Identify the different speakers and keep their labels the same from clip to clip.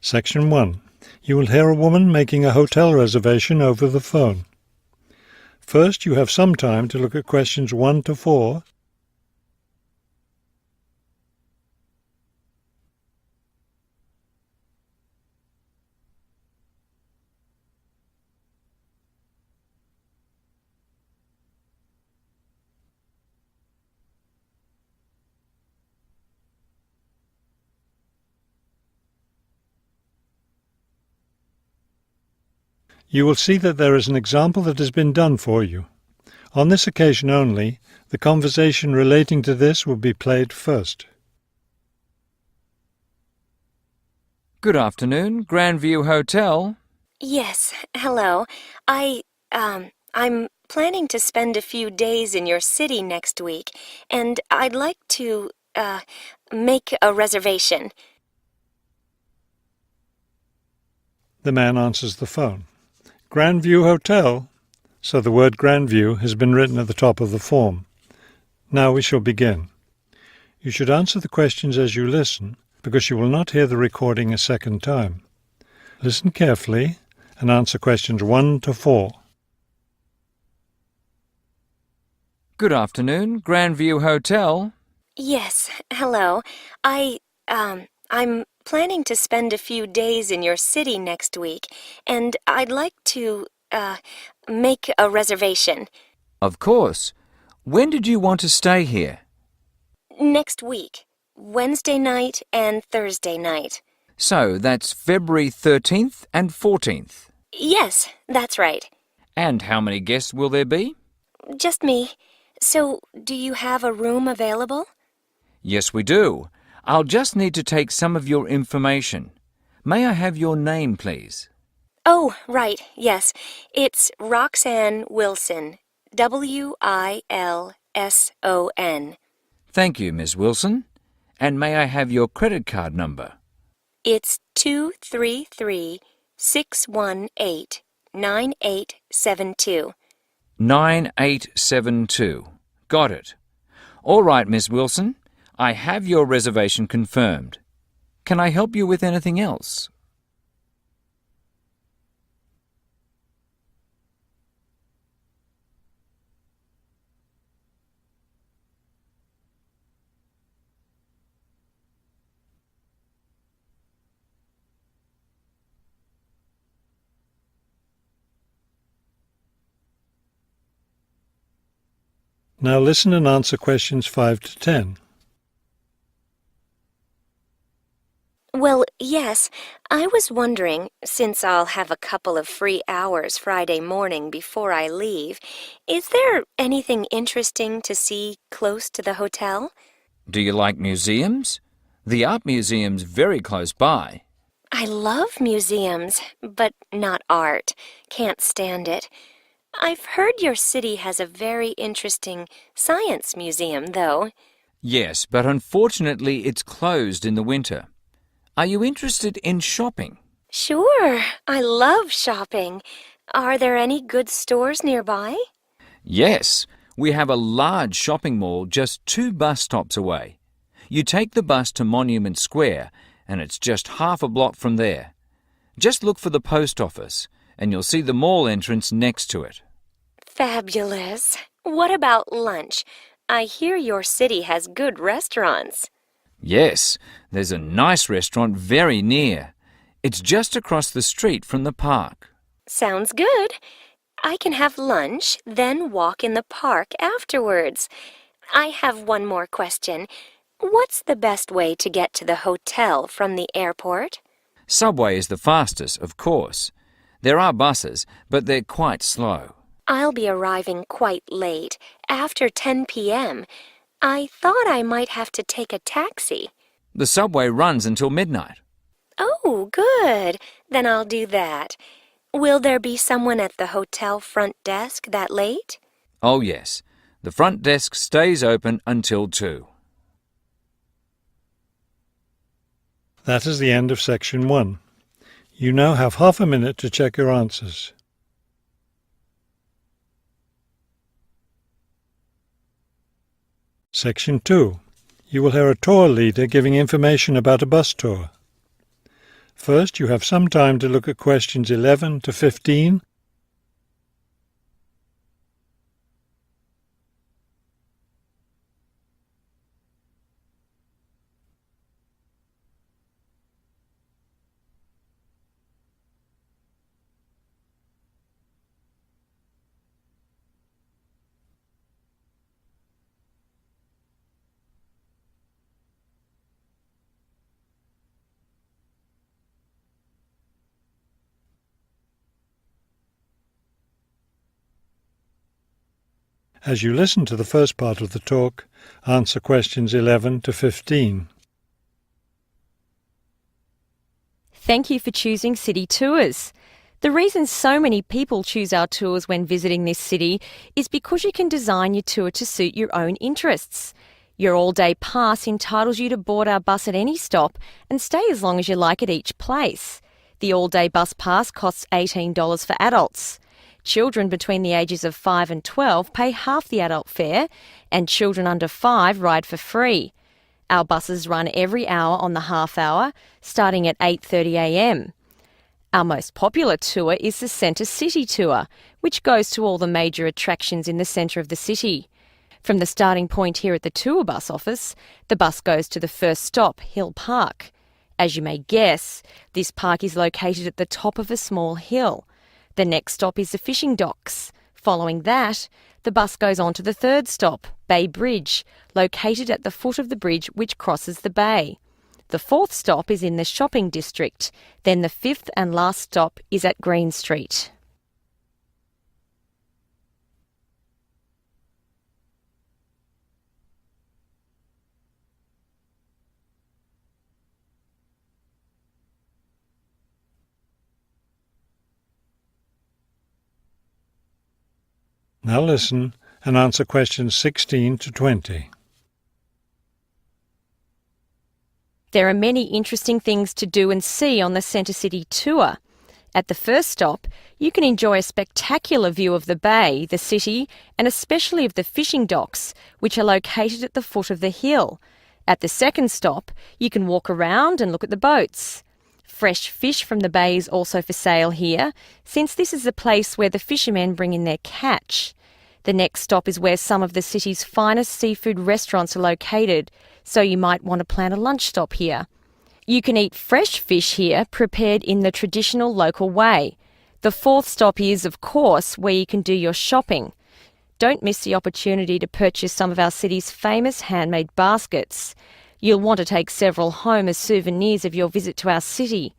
Speaker 1: Section 1. You will hear a woman making a hotel reservation over the phone. First, you have some time to look at questions 1 to 4. You will see that there is an example that has been done for you. On this occasion only, the conversation relating to this will be played first.
Speaker 2: Good afternoon, Grandview Hotel.
Speaker 3: Yes, hello. I'm planning to spend a few days in your city next week, and I'd like to, make a reservation.
Speaker 1: The man answers the phone. Grandview Hotel? So the word Grandview has been written at the top of the form. Now we shall begin. You should answer the questions as you listen, because you will not hear the recording a second time. Listen carefully and answer questions 1 to 4.
Speaker 2: Good afternoon, Grandview Hotel.
Speaker 3: Yes, hello. I'm planning to spend a few days in your city next week, and I'd like to, make a reservation.
Speaker 2: Of course. When did you want to stay here?
Speaker 3: Next week, Wednesday night and Thursday night.
Speaker 2: So that's February 13th and 14th.
Speaker 3: Yes, that's right.
Speaker 2: And how many guests will there be?
Speaker 3: Just me. So, do you have a room available?
Speaker 2: Yes, we do. I'll just need to take some of your information. May I have your name, please?
Speaker 3: Oh, right, yes. It's Roxanne Wilson. Wilson.
Speaker 2: Thank you, Miss Wilson. And may I have your credit card number?
Speaker 3: It's 233-618-9872.
Speaker 2: 9872. Got it. All right, Miss Wilson. I have your reservation confirmed. Can I help you with anything else?
Speaker 1: Now listen and answer questions 5 to 10.
Speaker 3: Well, yes, I was wondering, since I'll have a couple of free hours Friday morning before I leave, is there anything interesting to see close to the hotel?
Speaker 2: Do you like museums? The art museum's very close by.
Speaker 3: I love museums, but not art. Can't stand it. I've heard your city has a very interesting science museum, though.
Speaker 2: Yes, but unfortunately it's closed in the winter. Are you interested in shopping?
Speaker 3: Sure, I love shopping. Are there any good stores nearby?
Speaker 2: Yes, we have a large shopping mall just 2 bus stops away. You take the bus to Monument Square, and it's just half a block from there. Just look for the post office, and you'll see the mall entrance next to it.
Speaker 3: Fabulous. What about lunch? I hear your city has good restaurants.
Speaker 2: Yes, there's a nice restaurant very near. It's just across the street from the park.
Speaker 3: Sounds good. I can have lunch, then walk in the park afterwards. I have one more question. What's the best way to get to the hotel from the airport?
Speaker 2: Subway is the fastest, of course. There are buses, but they're quite slow.
Speaker 3: I'll be arriving quite late, after 10 p.m. I thought I might have to take a taxi.
Speaker 2: The subway runs until midnight.
Speaker 3: Oh, good. Then I'll do that. Will there be someone at the hotel front desk that late?
Speaker 2: Oh, yes. The front desk stays open until 2.
Speaker 1: That is the end of section 1. You now have half a minute to check your answers. Section 2. You will hear a tour leader giving information about a bus tour. First, you have some time to look at questions 11 to 15. As you listen to the first part of the talk, answer questions 11 to 15.
Speaker 4: Thank you for choosing City Tours. The reason so many people choose our tours when visiting this city is because you can design your tour to suit your own interests. Your all-day pass entitles you to board our bus at any stop and stay as long as you like at each place. The all-day bus pass costs $18 for adults. Children between the ages of 5 and 12 pay half the adult fare, and children under 5 ride for free. Our buses run every hour on the half hour, starting at 8:30 a.m. Our most popular tour is the Centre City Tour, which goes to all the major attractions in the centre of the city. From the starting point here at the tour bus office, the bus goes to the first stop, Hill Park. As you may guess, this park is located at the top of a small hill. The next stop is the fishing docks. Following that, the bus goes on to the third stop, Bay Bridge, located at the foot of the bridge which crosses the bay. The fourth stop is in the shopping district. Then the fifth and last stop is at Green Street.
Speaker 1: Now listen and answer questions 16 to 20.
Speaker 4: There are many interesting things to do and see on the Centre City Tour. At the first stop, you can enjoy a spectacular view of the bay, the city, and especially of the fishing docks, which are located at the foot of the hill. At the second stop, you can walk around and look at the boats. Fresh fish from the bay is also for sale here, since this is the place where the fishermen bring in their catch. The next stop is where some of the city's finest seafood restaurants are located, so you might want to plan a lunch stop here. You can eat fresh fish here, prepared in the traditional local way. The fourth stop is, of course, where you can do your shopping. Don't miss the opportunity to purchase some of our city's famous handmade baskets. You'll want to take several home as souvenirs of your visit to our city.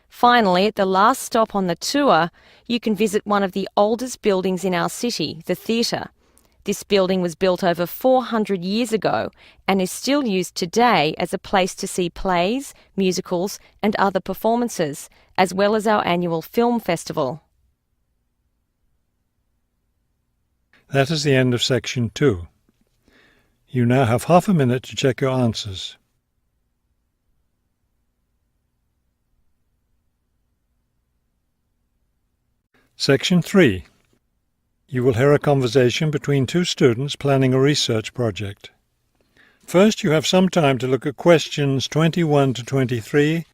Speaker 4: Finally, at the last stop on the tour, you can visit one of the oldest buildings in our city, the theatre. This building was built over 400 years ago and is still used today as a place to see plays, musicals and other performances, as well as our annual film festival.
Speaker 1: That is the end of section 2. You now have half a minute to check your answers. Section 3. You will hear a conversation between two students planning a research project. First, you have some time to look at questions 21 to 23.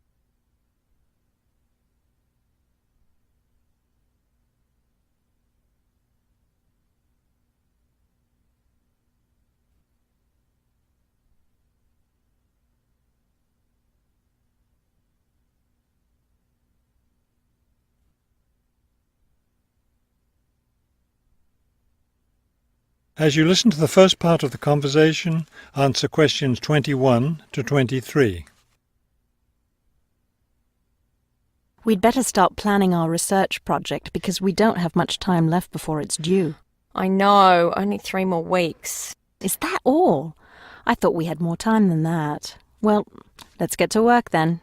Speaker 1: As you listen to the first part of the conversation, answer questions 21 to 23.
Speaker 5: We'd better start planning our research project because we don't have much time left before it's due.
Speaker 4: I know, only 3 more weeks.
Speaker 5: Is that all? I thought we had more time than that. Well, let's get to work then.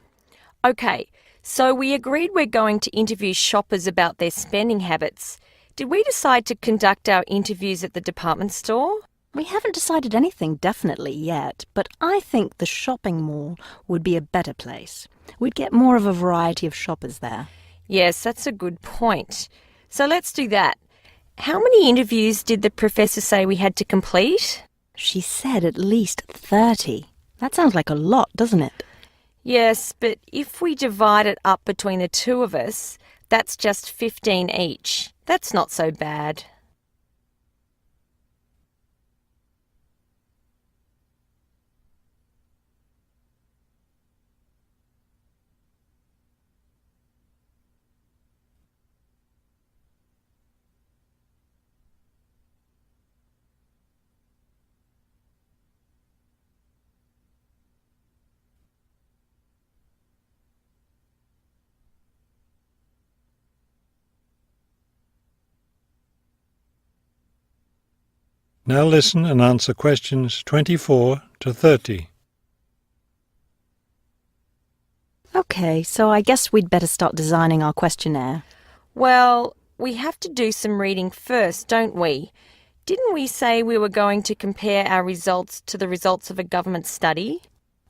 Speaker 4: Okay, so we agreed we're going to interview shoppers about their spending habits. Did we decide to conduct our interviews at the department store?
Speaker 5: We haven't decided anything definitely yet, but I think the shopping mall would be a better place. We'd get more of a variety of shoppers there.
Speaker 4: Yes, that's a good point. So let's do that. How many interviews did the professor say we had to complete?
Speaker 5: She said at least 30. That sounds like a lot, doesn't it?
Speaker 4: Yes, but if we divide it up between the two of us, that's just 15 each. That's not so bad.
Speaker 1: Now listen and answer questions 24 to 30.
Speaker 5: Okay, so I guess we'd better start designing our questionnaire.
Speaker 4: Well, we have to do some reading first, don't we? Didn't we say we were going to compare our results to the results of a government study?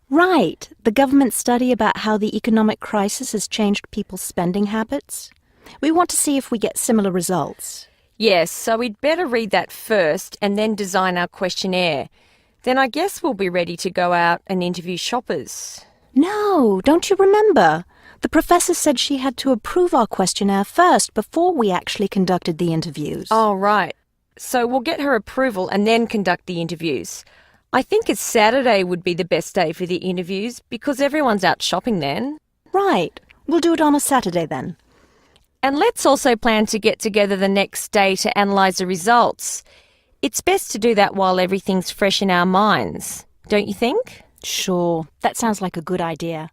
Speaker 5: Right, the government study about how the economic crisis has changed people's spending habits. We want to see if we get similar results.
Speaker 4: Yes, so we'd better read that first and then design our questionnaire. Then I guess we'll be ready to go out and interview shoppers.
Speaker 5: No, don't you remember? The professor said she had to approve our questionnaire first before we actually conducted the interviews.
Speaker 4: Oh, right. So we'll get her approval and then conduct the interviews. I think a Saturday would be the best day for the interviews because everyone's out shopping then.
Speaker 5: Right. We'll do it on a Saturday then.
Speaker 4: And let's also plan to get together the next day to analyse the results. It's best to do that while everything's fresh in our minds, don't you think?
Speaker 5: Sure, that sounds like a good idea.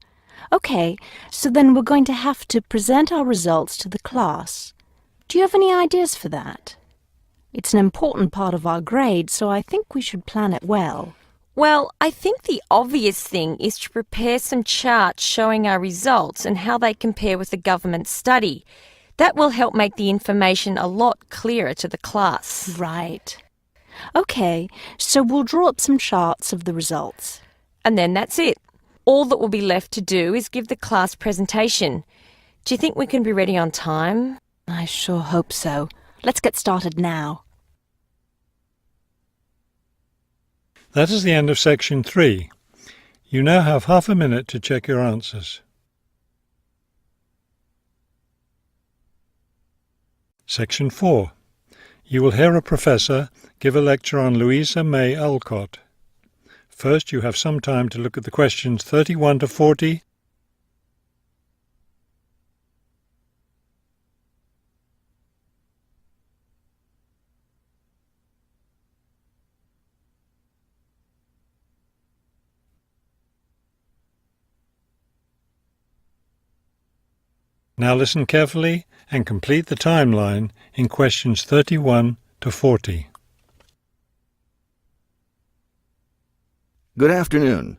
Speaker 5: Okay, so then we're going to have to present our results to the class. Do you have any ideas for that? It's an important part of our grade, so I think we should plan it well.
Speaker 4: Well, I think the obvious thing is to prepare some charts showing our results and how they compare with the government study. That will help make the information a lot clearer to the class.
Speaker 5: Right. Okay, so we'll draw up some charts of the results.
Speaker 4: And then that's it. All that will be left to do is give the class presentation. Do you think we can be ready on time?
Speaker 5: I sure hope so. Let's get started now.
Speaker 1: That is the end of section 3. You now have half a minute to check your answers. Section 4. You will hear a professor give a lecture on Louisa May Alcott. First, you have some time to look at the questions 31 to 40. Now listen carefully and complete the timeline in questions 31 to 40.
Speaker 6: Good afternoon.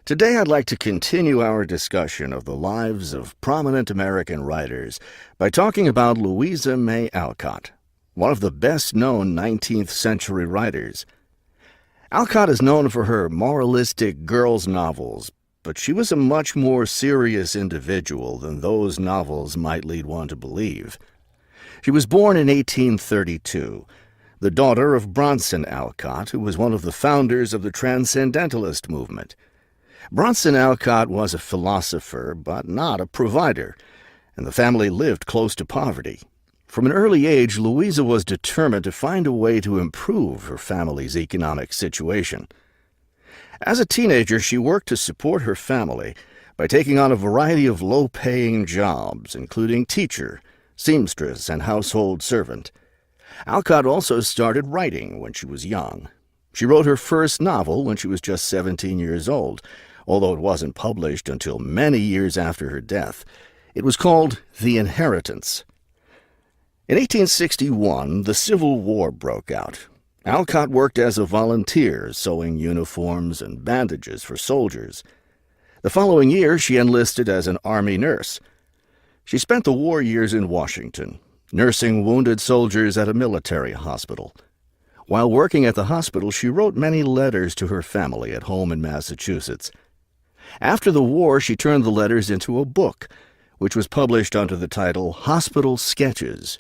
Speaker 6: Today I'd like to continue our discussion of the lives of prominent American writers by talking about Louisa May Alcott, one of the best-known 19th century writers. Alcott is known for her moralistic girls' novels, but she was a much more serious individual than those novels might lead one to believe. She was born in 1832, the daughter of Bronson Alcott, who was one of the founders of the Transcendentalist movement. Bronson Alcott was a philosopher, but not a provider, and the family lived close to poverty. From an early age, Louisa was determined to find a way to improve her family's economic situation. As a teenager, she worked to support her family by taking on a variety of low-paying jobs, including teacher, seamstress, and household servant. Alcott also started writing when she was young. She wrote her first novel when she was just 17 years old, although it wasn't published until many years after her death. It was called The Inheritance. In 1861, the Civil War broke out. Alcott worked as a volunteer, sewing uniforms and bandages for soldiers. The following year, she enlisted as an Army nurse. She spent the war years in Washington, nursing wounded soldiers at a military hospital. While working at the hospital, she wrote many letters to her family at home in Massachusetts. After the war, she turned the letters into a book, which was published under the title Hospital Sketches.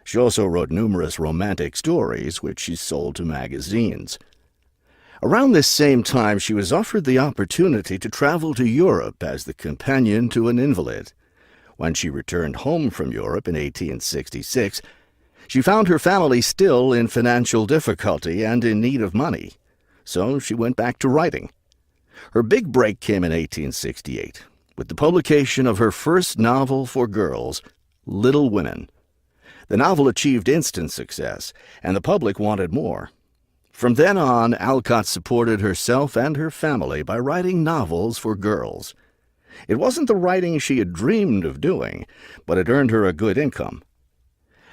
Speaker 6: She also wrote numerous romantic stories, which she sold to magazines. Around this same time, she was offered the opportunity to travel to Europe as the companion to an invalid. When she returned home from Europe in 1866, she found her family still in financial difficulty and in need of money, so she went back to writing. Her big break came in 1868, with the publication of her first novel for girls, Little Women. The novel achieved instant success, and the public wanted more. From then on, Alcott supported herself and her family by writing novels for girls. It wasn't the writing she had dreamed of doing, but it earned her a good income.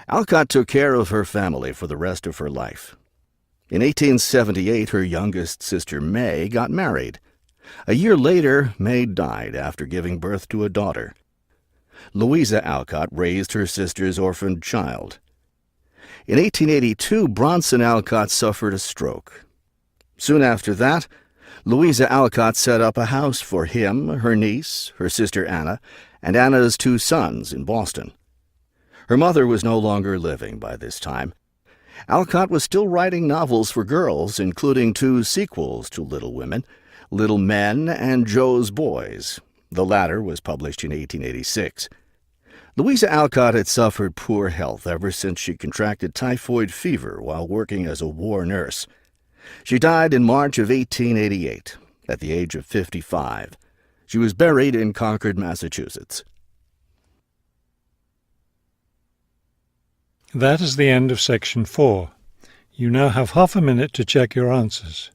Speaker 6: Alcott took care of her family for the rest of her life. In 1878, her youngest sister May got married. A year later, May died after giving birth to a daughter. Louisa Alcott raised her sister's orphaned child. In 1882, Bronson Alcott suffered a stroke. Soon after that, Louisa Alcott set up a house for him, her niece, her sister Anna, and Anna's 2 sons in Boston. Her mother was no longer living by this time. Alcott was still writing novels for girls, including 2 sequels to Little Women, Little Men and Joe's Boys. The latter was published in 1886. Louisa Alcott had suffered poor health ever since she contracted typhoid fever while working as a war nurse. She died in March of 1888, at the age of 55. She was buried in Concord, Massachusetts.
Speaker 1: That is the end of section 4. You now have half a minute to check your answers.